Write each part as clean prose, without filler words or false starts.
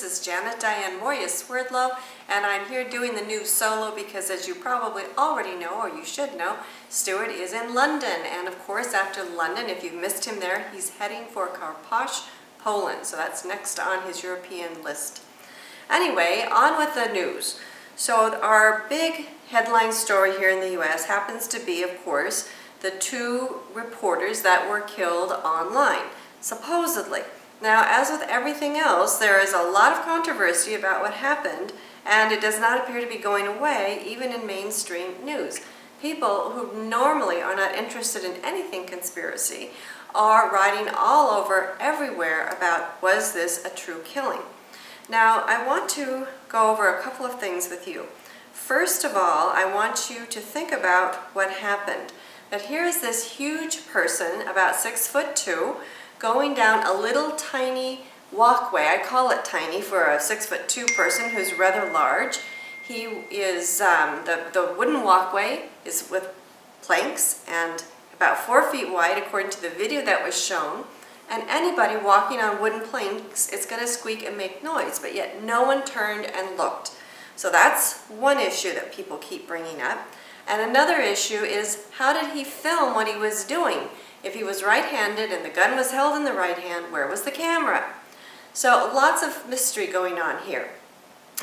is Janet Diane Moya Swerdlow, and I'm here doing the news solo because, as you probably already know, or you should know, Stewart is in London. And of course, after London, if you've missed him there, he's heading for Karpacz, Poland. So that's next on his European list. Anyway, on with the news. So our big headline story here in the US happens to be, of course, the two reporters that were killed online, supposedly. Now, as with everything else, there is a lot of controversy about what happened, and it does not appear to be going away, even in mainstream news. People who normally are not interested in anything conspiracy are writing all over everywhere about, was this a true killing? Now, I want to go over a couple of things with you. First of all, I want you to think about what happened. That here is this huge person, about 6'2", going down a little tiny walkway. I call it tiny for a 6'2" person who's rather large. He is, the wooden walkway is with planks and about 4 feet wide according to the video that was shown. And anybody walking on wooden planks, it's going to squeak and make noise, but yet no one turned and looked. So that's one issue that people keep bringing up. And another issue is, how did he film what he was doing? If he was right-handed and the gun was held in the right hand, where was the camera? So lots of mystery going on here.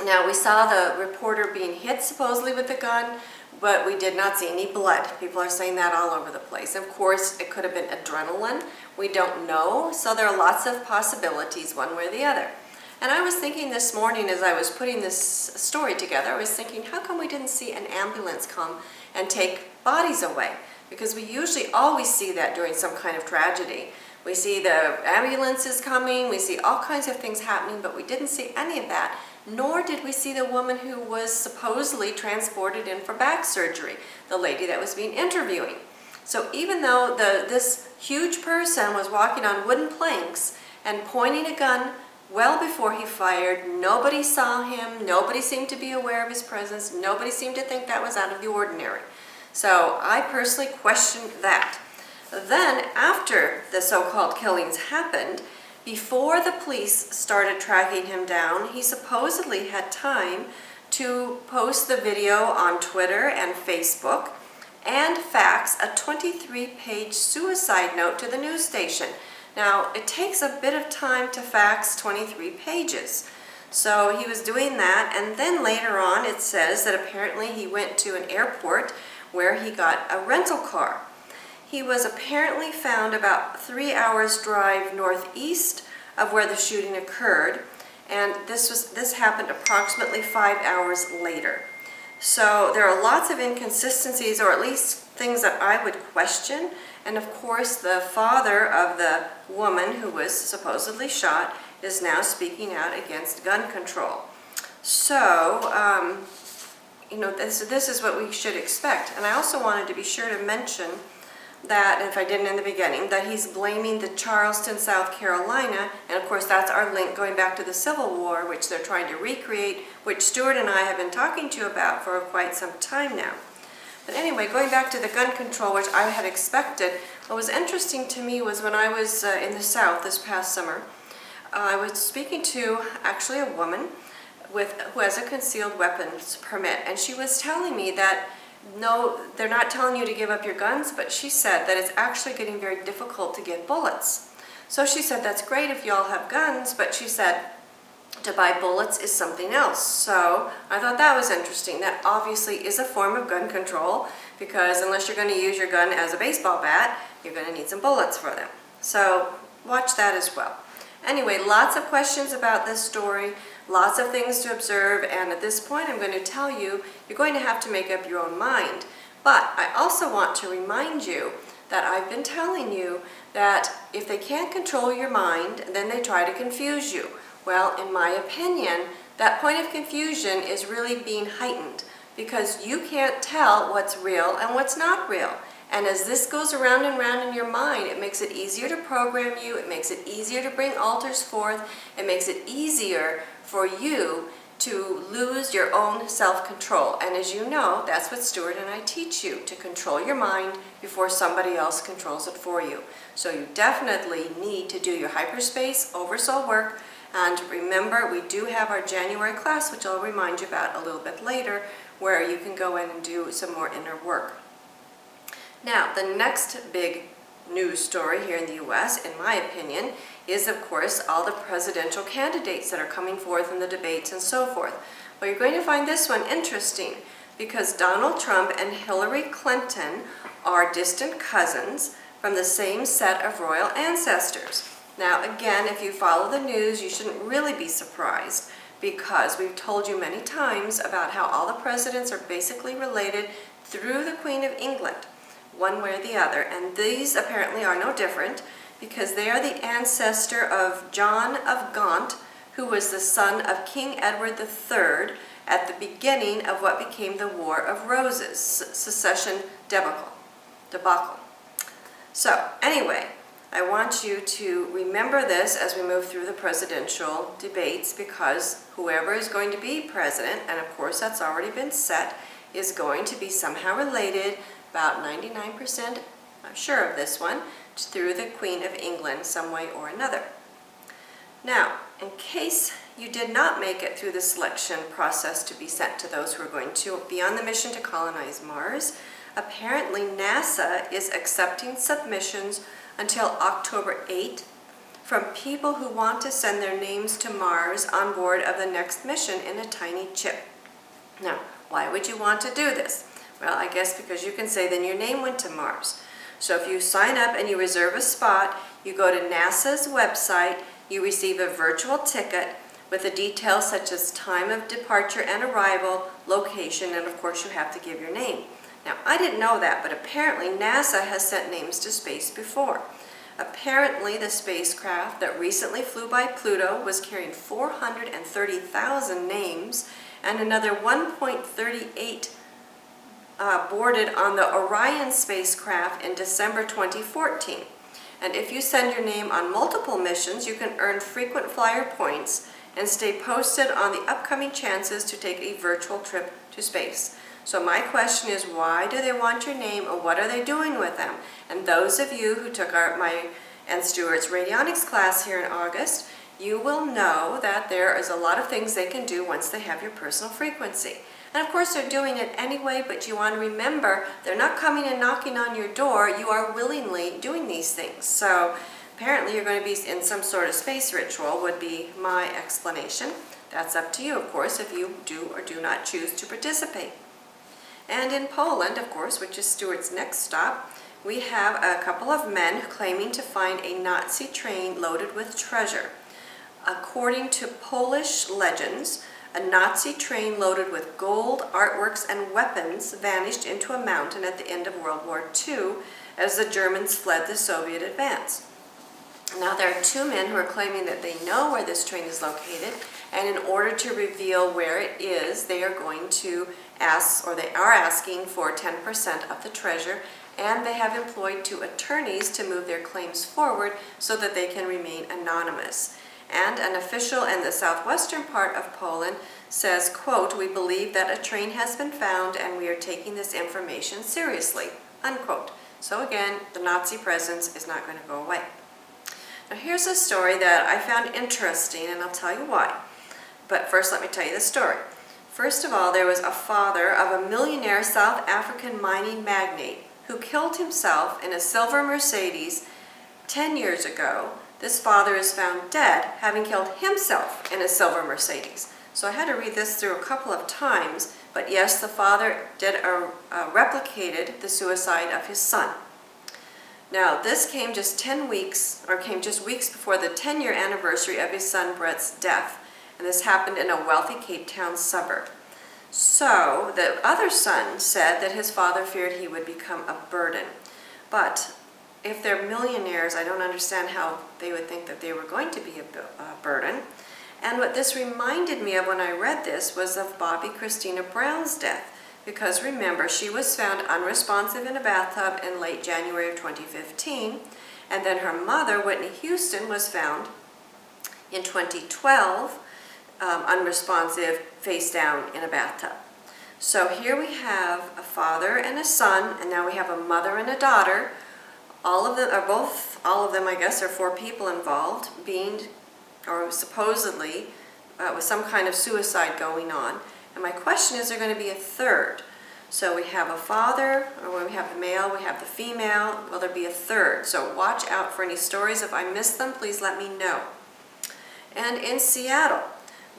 Now, we saw the reporter being hit supposedly with the gun, but we did not see any blood. People are saying that all over the place. Of course, it could have been adrenaline. We don't know, so there are lots of possibilities one way or the other. And I was thinking this morning as I was putting this story together, I was thinking, how come we didn't see an ambulance come and take bodies away? Because we usually always see that during some kind of tragedy. We see the ambulances coming, we see all kinds of things happening, but we didn't see any of that, nor did we see the woman who was supposedly transported in for back surgery, the lady that was being interviewing. So even though this huge person was walking on wooden planks and pointing a gun well before he fired, nobody saw him, nobody seemed to be aware of his presence, nobody seemed to think that was out of the ordinary. So I personally questioned that. Then, after the so-called killings happened, before the police started tracking him down, he supposedly had time to post the video on Twitter and Facebook and fax a 23-page suicide note to the news station. Now, it takes a bit of time to fax 23 pages. So he was doing that, and then later on it says that apparently he went to an airport where he got a rental car. He was apparently found about 3 hours drive northeast of where the shooting occurred, and this happened approximately 5 hours later. So there are lots of inconsistencies, or at least things that I would question. And of course, the father of the woman who was supposedly shot is now speaking out against gun control. So, this is what we should expect. And I also wanted to be sure to mention that, if I didn't in the beginning, that he's blaming the Charleston, South Carolina, and of course that's our link going back to the Civil War, which they're trying to recreate, which Stewart and I have been talking to you about for quite some time now. But anyway, going back to the gun control, which I had expected, what was interesting to me was when I was in the South this past summer, I was speaking to actually a woman who has a concealed weapons permit, and she was telling me that no, they're not telling you to give up your guns, but she said that it's actually getting very difficult to get bullets. So she said, that's great if you all have guns, but she said to buy bullets is something else. So I thought that was interesting. That obviously is a form of gun control, because unless you're going to use your gun as a baseball bat, you're going to need some bullets for them. So watch that as well. Anyway, lots of questions about this story, lots of things to observe, and at this point I'm going to tell you, you're going to have to make up your own mind. But I also want to remind you that I've been telling you that if they can't control your mind, then they try to confuse you. Well, in my opinion, that point of confusion is really being heightened, because you can't tell what's real and what's not real. And as this goes around and round in your mind, it makes it easier to program you, it makes it easier to bring alters forth, it makes it easier for you to lose your own self-control. And as you know, that's what Stewart and I teach you, to control your mind before somebody else controls it for you. So you definitely need to do your hyperspace oversoul work, And remember, we do have our January class, which I'll remind you about a little bit later, where you can go in and do some more inner work. Now, the next big news story here in the U.S., in my opinion, is of course all the presidential candidates that are coming forth in the debates and so forth. Well, you're going to find this one interesting because Donald Trump and Hillary Clinton are distant cousins from the same set of royal ancestors. Now, again, if you follow the news, you shouldn't really be surprised because we've told you many times about how all the presidents are basically related through the Queen of England, one way or the other. And these apparently are no different because they are the ancestor of John of Gaunt, who was the son of King Edward III at the beginning of what became the War of Roses, secession debacle. So, anyway, I want you to remember this as we move through the presidential debates because whoever is going to be president, and of course that's already been set, is going to be somehow related, about 99% I'm sure of this one, through the Queen of England some way or another. Now, in case you did not make it through the selection process to be sent to those who are going to be on the mission to colonize Mars, apparently NASA is accepting submissions until October 8th from people who want to send their names to Mars on board of the next mission in a tiny chip. Now, why would you want to do this? Well, I guess because you can say then your name went to Mars. So if you sign up and you reserve a spot, you go to NASA's website, you receive a virtual ticket with the details such as time of departure and arrival, location, and of course you have to give your name. Now, I didn't know that, but apparently NASA has sent names to space before. Apparently, the spacecraft that recently flew by Pluto was carrying 430,000 names, and another 1.38 boarded on the Orion spacecraft in December 2014. And if you send your name on multiple missions, you can earn frequent flyer points and stay posted on the upcoming chances to take a virtual trip to space. So my question is, why do they want your name, or what are they doing with them? And those of you who took my and Stewart's radionics class here in August, you will know that there is a lot of things they can do once they have your personal frequency. And of course they're doing it anyway, but you want to remember they're not coming and knocking on your door. You are willingly doing these things. So apparently you're going to be in some sort of space ritual would be my explanation. That's up to you, of course, if you do or do not choose to participate. And in Poland, of course, which is Stewart's next stop, we have a couple of men claiming to find a Nazi train loaded with treasure. According to Polish legends, a Nazi train loaded with gold, artworks, and weapons vanished into a mountain at the end of World War II as the Germans fled the Soviet advance. Now, there are two men who are claiming that they know where this train is located, and in order to reveal where it is, they are going to ask, or they are asking for 10% of the treasure, and they have employed two attorneys to move their claims forward so that they can remain anonymous. And an official in the southwestern part of Poland says, quote, "We believe that a train has been found and we are taking this information seriously," unquote. So again, the Nazi presence is not going to go away. Now here's a story that I found interesting, and I'll tell you why. But first let me tell you the story. First of all, there was a father of a millionaire South African mining magnate who killed himself in a silver Mercedes 10 years ago. This father is found dead, having killed himself in a silver Mercedes. So I had to read this through a couple of times, but yes, the father did replicated the suicide of his son. Now, this came just weeks before the 10-year anniversary of his son Brett's death, and this happened in a wealthy Cape Town suburb. So the other son said that his father feared he would become a burden, but if they're millionaires, I don't understand how they would think that they were going to be a burden. And what this reminded me of when I read this was of Bobby Christina Brown's death. Because remember, she was found unresponsive in a bathtub in late January of 2015. And then her mother, Whitney Houston, was found in 2012, unresponsive, face down in a bathtub. So here we have a father and a son, and now we have a mother and a daughter. All of them, I guess, are 4 people involved, being or supposedly with some kind of suicide going on. And my question is there going to be a third? So we have a father, or we have the male, we have the female. Will there be a third? So watch out for any stories. If I miss them, please let me know. And in Seattle,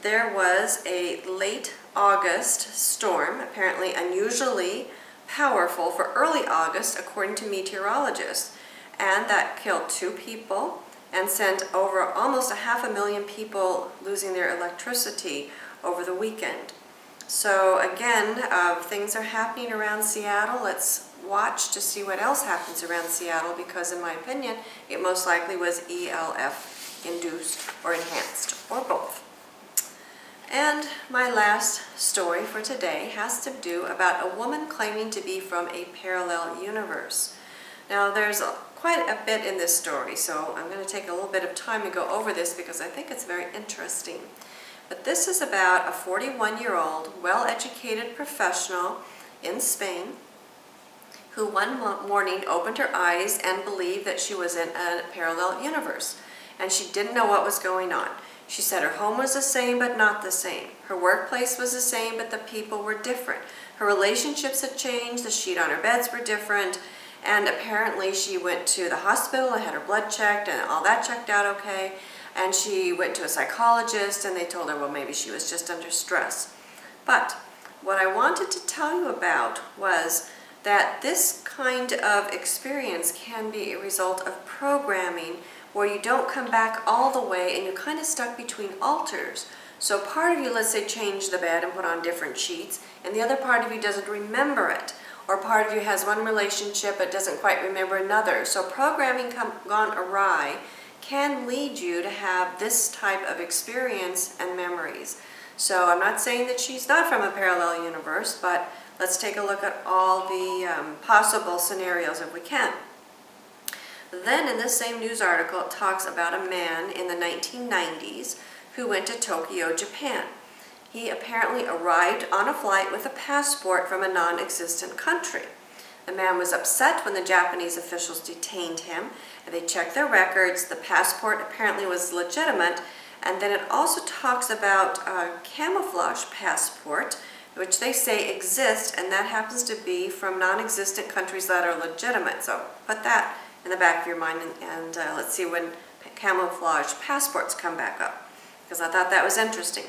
there was a late August storm, apparently unusually powerful for early August, according to meteorologists. And that killed 2 people and sent over almost 500,000 people losing their electricity over the weekend. So again, things are happening around Seattle. Let's watch to see what else happens around Seattle, because in my opinion, it most likely was ELF induced or enhanced, or both. And my last story for today has to do about a woman claiming to be from a parallel universe. Now there's quite a bit in this story, so I'm going to take a little bit of time to go over this because I think it's very interesting. But this is about a 41-year-old, well-educated professional in Spain who one morning opened her eyes and believed that she was in a parallel universe. And she didn't know what was going on. She said her home was the same but not the same. Her workplace was the same but the people were different. Her relationships had changed, the sheet on her beds were different, and apparently she went to the hospital and had her blood checked and all that checked out okay. And she went to a psychologist and they told her, well, maybe she was just under stress. But what I wanted to tell you about was that this kind of experience can be a result of programming where you don't come back all the way and you're kind of stuck between alters. So part of you, let's say, changed the bed and put on different sheets, and the other part of you doesn't remember it. Or part of you has one relationship but doesn't quite remember another. So programming gone awry can lead you to have this type of experience and memories. So I'm not saying that she's not from a parallel universe, but let's take a look at all the possible scenarios if we can. Then in this same news article, it talks about a man in the 1990s who went to Tokyo, Japan. He apparently arrived on a flight with a passport from a non-existent country. The man was upset when the Japanese officials detained him, and they checked their records. The passport apparently was legitimate, and then it also talks about a camouflage passport, which they say exists, and that happens to be from non-existent countries that are legitimate. So put that in the back of your mind, and let's see when camouflage passports come back up, because I thought that was interesting.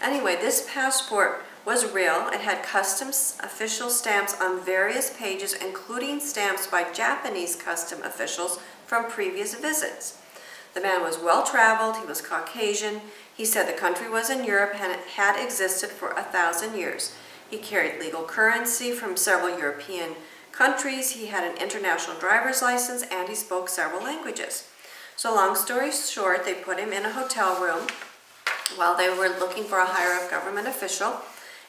Anyway, this passport was real. It had customs official stamps on various pages, including stamps by Japanese custom officials from previous visits. The man was well-traveled, he was Caucasian. He said the country was in Europe and it had existed for 1,000 years. He carried legal currency from several European countries. He had an international driver's license and he spoke several languages. So long story short, they put him in a hotel room while they were looking for a higher-up government official,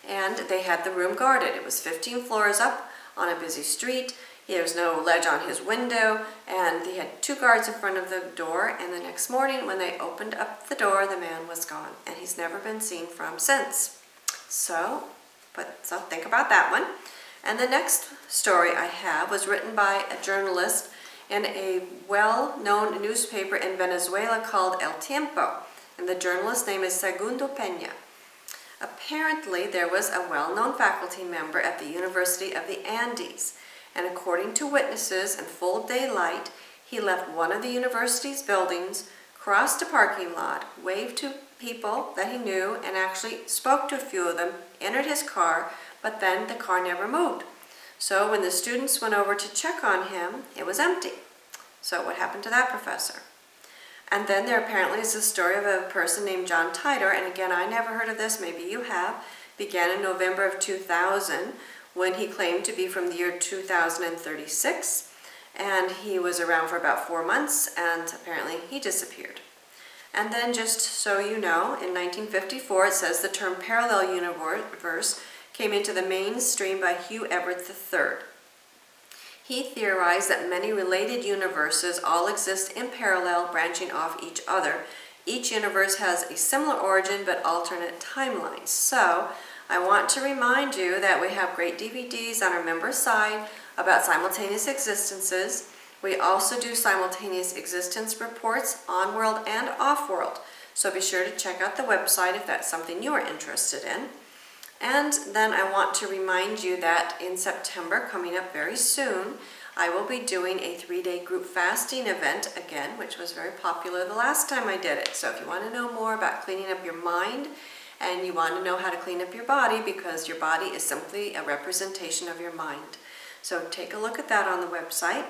and they had the room guarded. It was 15 floors up on a busy street. There was no ledge on his window, and they had 2 guards in front of the door, and the next morning when they opened up the door, the man was gone, and he's never been seen from since. So think about that one. And the next story I have was written by a journalist in a well-known newspaper in Venezuela called El Tiempo, and the journalist's name is Segundo Peña. Apparently, there was a well-known faculty member at the University of the Andes, and according to witnesses in full daylight, he left one of the university's buildings, crossed a parking lot, waved to people that he knew, and actually spoke to a few of them, entered his car, but then the car never moved. So when the students went over to check on him, it was empty. So what happened to that professor? And then there apparently is a story of a person named John Titor, and again, I never heard of this, maybe you have. Began in November of 2000 when he claimed to be from the year 2036, and he was around for about 4 months, and apparently he disappeared. And then just so you know, in 1954 it says the term parallel universe came into the mainstream by Hugh Everett III. He theorized that many related universes all exist in parallel, branching off each other. Each universe has a similar origin but alternate timelines. So I want to remind you that we have great DVDs on our member site about simultaneous existences. We also do simultaneous existence reports on-world and off-world. So be sure to check out the website if that's something you're interested in. And then I want to remind you that in September, coming up very soon, I will be doing a 3-day group fasting event again, which was very popular the last time I did it. So if you want to know more about cleaning up your mind and you want to know how to clean up your body, because your body is simply a representation of your mind. So take a look at that on the website.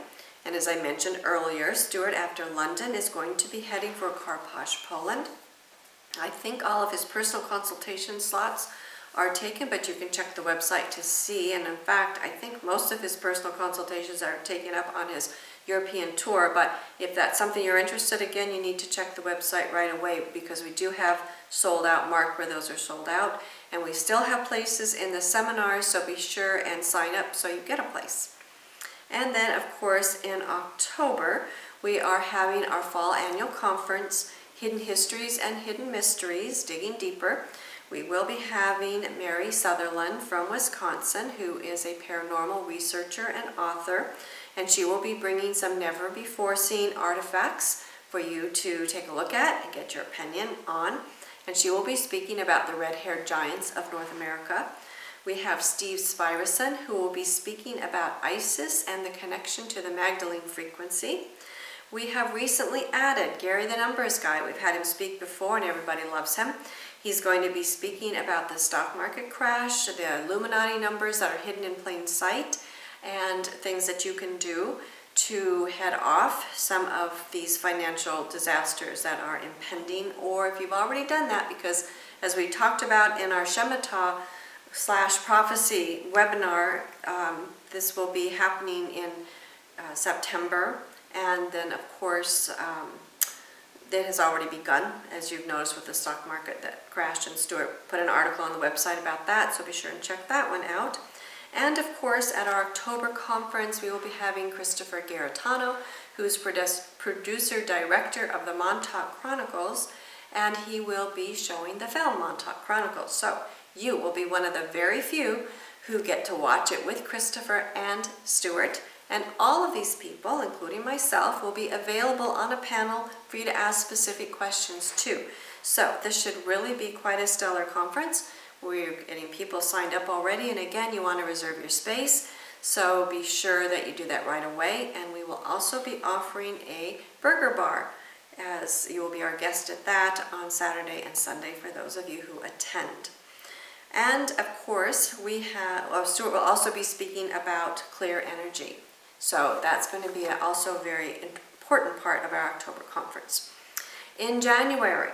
And as I mentioned earlier, Stewart, after London, is going to be heading for Karpacz, Poland. I think all of his personal consultation slots are taken, but you can check the website to see. And in fact, I think most of his personal consultations are taken up on his European tour. But if that's something you're interested in, again, you need to check the website right away, because we do have sold out marked where those are sold out. And we still have places in the seminars, so be sure and sign up so you get a place. And then, of course, in October, we are having our fall annual conference, Hidden Histories and Hidden Mysteries, Digging Deeper. We will be having Mary Sutherland from Wisconsin, who is a paranormal researcher and author, and she will be bringing some never-before-seen artifacts for you to take a look at and get your opinion on. And she will be speaking about the red-haired giants of North America. We have Steve Spirason, who will be speaking about Isis and the connection to the Magdalene frequency. We have recently added Gary the Numbers Guy. We've had him speak before and everybody loves him. He's going to be speaking about the stock market crash, the Illuminati numbers that are hidden in plain sight, and things that you can do to head off some of these financial disasters that are impending, or if you've already done that, because as we talked about in our Shemitah/prophecy webinar, this will be happening in September, and then of course it has already begun, as you've noticed with the stock market that crashed, and Stewart put an article on the website about that, so be sure and check that one out. And of course, at our October conference, we will be having Christopher Garetano, who's producer-director of the Montauk Chronicles, and he will be showing the film Montauk Chronicles. So you will be one of the very few who get to watch it with Christopher and Stewart. And all of these people, including myself, will be available on a panel for you to ask specific questions too. So this should really be quite a stellar conference. We're getting people signed up already, and again, you want to reserve your space, so be sure that you do that right away. And we will also be offering a burger bar, as you will be our guest at that on Saturday and Sunday for those of you who attend. And of course, Stewart will also be speaking about clear energy. So that's going to be also a very important part of our October conference. In January,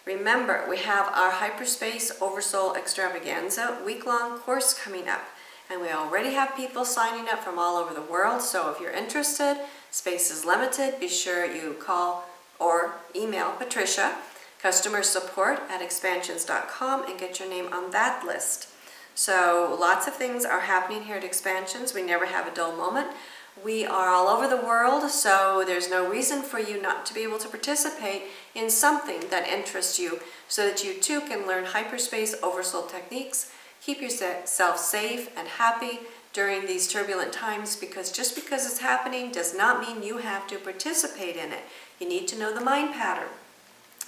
remember, we have our Hyperspace Oversoul Extravaganza week-long course coming up. And we already have people signing up from all over the world. So if you're interested, space is limited. Be sure you call or email Patricia, customer support at expansions.com, and get your name on that list. So lots of things are happening here at Expansions. We never have a dull moment. We are all over the world, so there's no reason for you not to be able to participate in something that interests you, so that you too can learn hyperspace oversoul techniques, keep yourself safe and happy during these turbulent times, because just because it's happening does not mean you have to participate in it. You need to know the mind pattern.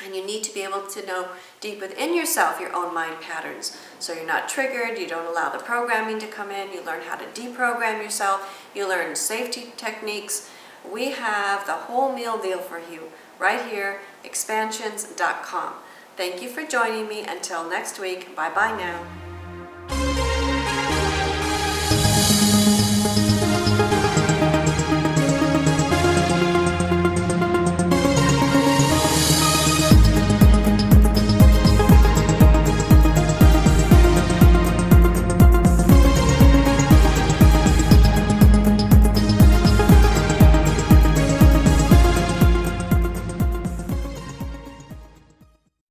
And you need to be able to know deep within yourself your own mind patterns. So you're not triggered, you don't allow the programming to come in, you learn how to deprogram yourself, you learn safety techniques. We have the whole meal deal for you right here, expansions.com. Thank you for joining me. Until next week, bye-bye now.